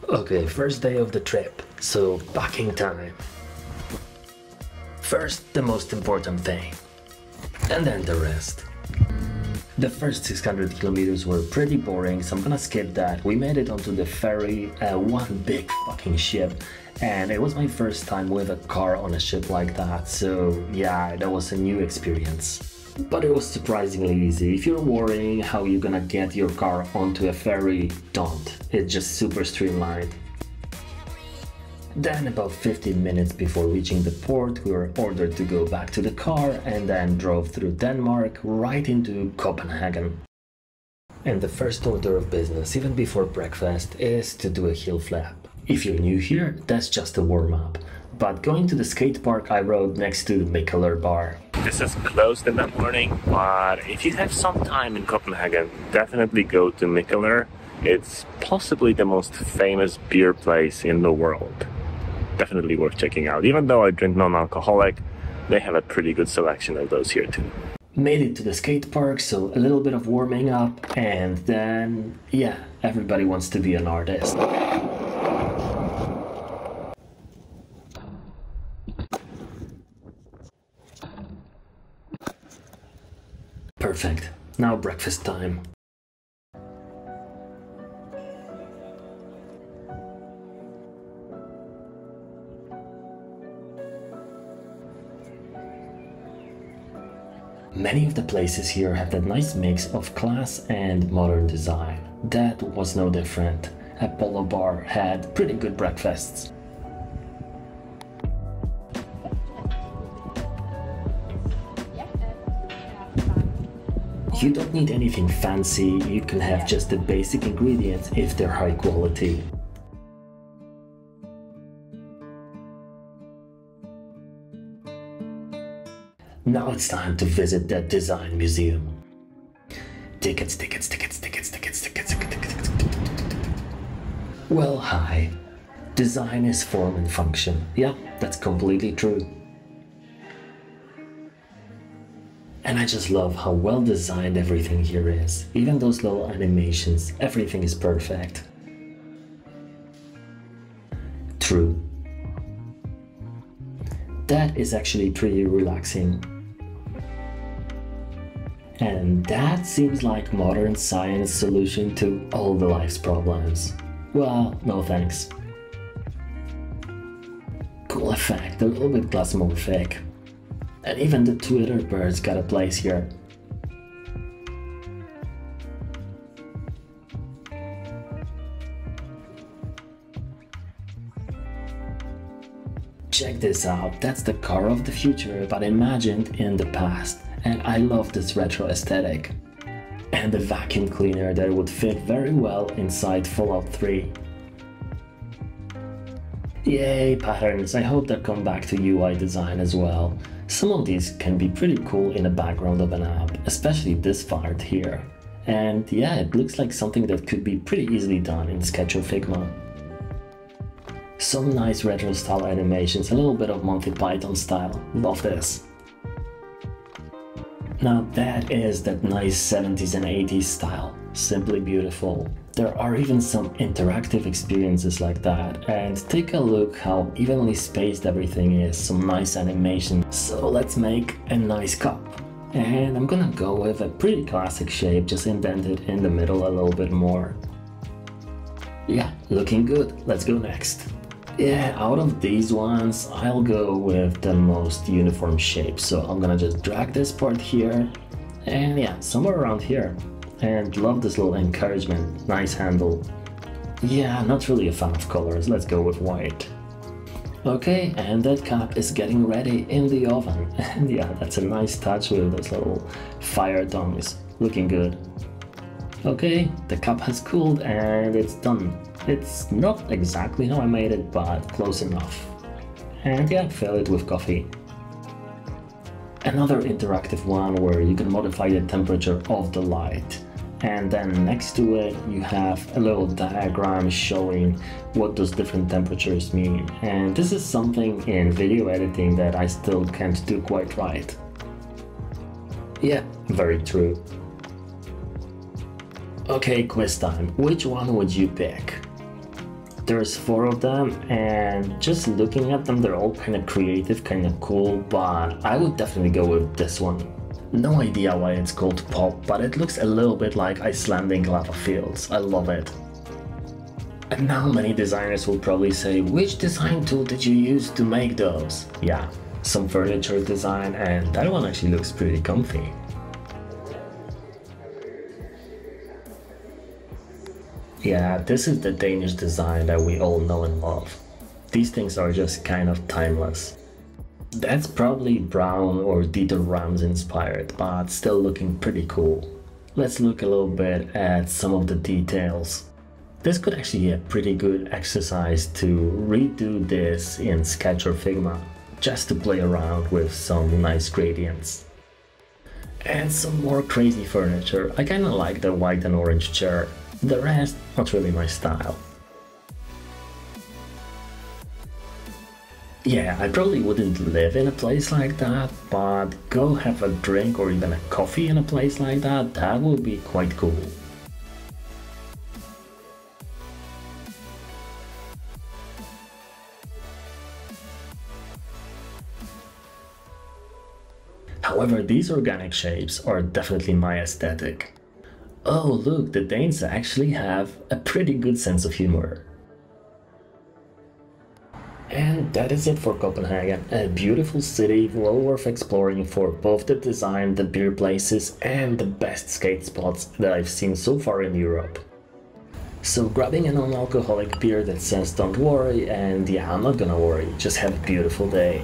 Okay, first day of the trip, so packing time. First, the most important thing, and then the rest. The first 600 kilometers were pretty boring, so I'm gonna skip that. We made it onto the ferry, one big fucking ship, and it was my first time with a car on a ship like that, so yeah, that was a new experience. But it was surprisingly easy. If you're worrying how you're gonna get your car onto a ferry, don't. It's just super streamlined. Then about 15 minutes before reaching the port, we were ordered to go back to the car and then drove through Denmark right into Copenhagen. And the first order of business, even before breakfast, is to do a Heelflip. If you're new here, that's just a warm-up. But going to the skate park, I rode next to the Mikkeller bar. This is closed in the morning, but if you have some time in Copenhagen, definitely go to Mikkeller. It's possibly the most famous beer place in the world. Definitely worth checking out. Even though I drink non-alcoholic, they have a pretty good selection of those here too. Made it to the skate park, so a little bit of warming up, and then, yeah, everybody wants to be an artist. Perfect. Now breakfast time. Many of the places here have that nice mix of class and modern design. That was no different. Apollo Bar had pretty good breakfasts. You don't need anything fancy, you can have just the basic ingredients if they're high quality. Now it's time to visit that design museum. Tickets. Well, hi. Design is form and function. Yeah, that's completely true. And I just love how well designed everything here is. Even those little animations, everything is perfect. True. That is actually pretty relaxing. And that seems like modern science solution to all the life's problems. Well, no thanks. Cool effect, a little bit glasmorphic. And even the Twitter birds got a place here. Check this out, that's the car of the future, but imagined in the past. And I love this retro aesthetic. And the vacuum cleaner that would fit very well inside Fallout 3. Yay, patterns, I hope that come back to UI design as well. Some of these can be pretty cool in the background of an app, especially this part here. And yeah, it looks like something that could be pretty easily done in Sketch or Figma. Some nice retro style animations, a little bit of Monty Python style, love this. Now that is that nice 70s and 80s style, simply beautiful. There are even some interactive experiences like that, and take a look how evenly spaced everything is, some nice animation. So let's make a nice cup. And I'm gonna go with a pretty classic shape, just indented in the middle a little bit more. Yeah, looking good, let's go next. Yeah, out of these ones, I'll go with the most uniform shape, so I'm gonna just drag this part here, and yeah, somewhere around here. And love this little encouragement, nice handle. Yeah, not really a fan of colors, let's go with white. Okay, and that cap is getting ready in the oven. And yeah, that's a nice touch with those little fire tongues, looking good. Okay, the cup has cooled and it's done. It's not exactly how I made it, but close enough. And yeah, fill it with coffee. Another interactive one where you can modify the temperature of the light. And then next to it you have a little diagram showing what those different temperatures mean. And this is something in video editing that I still can't do quite right. Yeah, very true. Okay, quiz time. Which one would you pick? There's 4 of them, and just looking at them, they're all kind of creative, kind of cool, but I would definitely go with this one. No idea why it's called Pop, but it looks a little bit like Icelandic lava fields. I love it. And now many designers will probably say, which design tool did you use to make those? Yeah, some furniture design, and that one actually looks pretty comfy. Yeah, this is the Danish design that we all know and love. These things are just kind of timeless. That's probably Brown or Dieter Rams inspired, but still looking pretty cool. Let's look a little bit at some of the details. This could actually be a pretty good exercise to redo this in Sketch or Figma, just to play around with some nice gradients. And some more crazy furniture. I kinda like the white and orange chair. The rest, not really my style. Yeah, I probably wouldn't live in a place like that, but go have a drink or even a coffee in a place like that, that would be quite cool. However, these organic shapes are definitely my aesthetic. Oh look, the Danes actually have a pretty good sense of humor. And that is it for Copenhagen, a beautiful city well worth exploring for both the design, the beer places and the best skate spots that I've seen so far in Europe. So grabbing a non-alcoholic beer that says don't worry, and yeah, I'm not gonna worry, just have a beautiful day.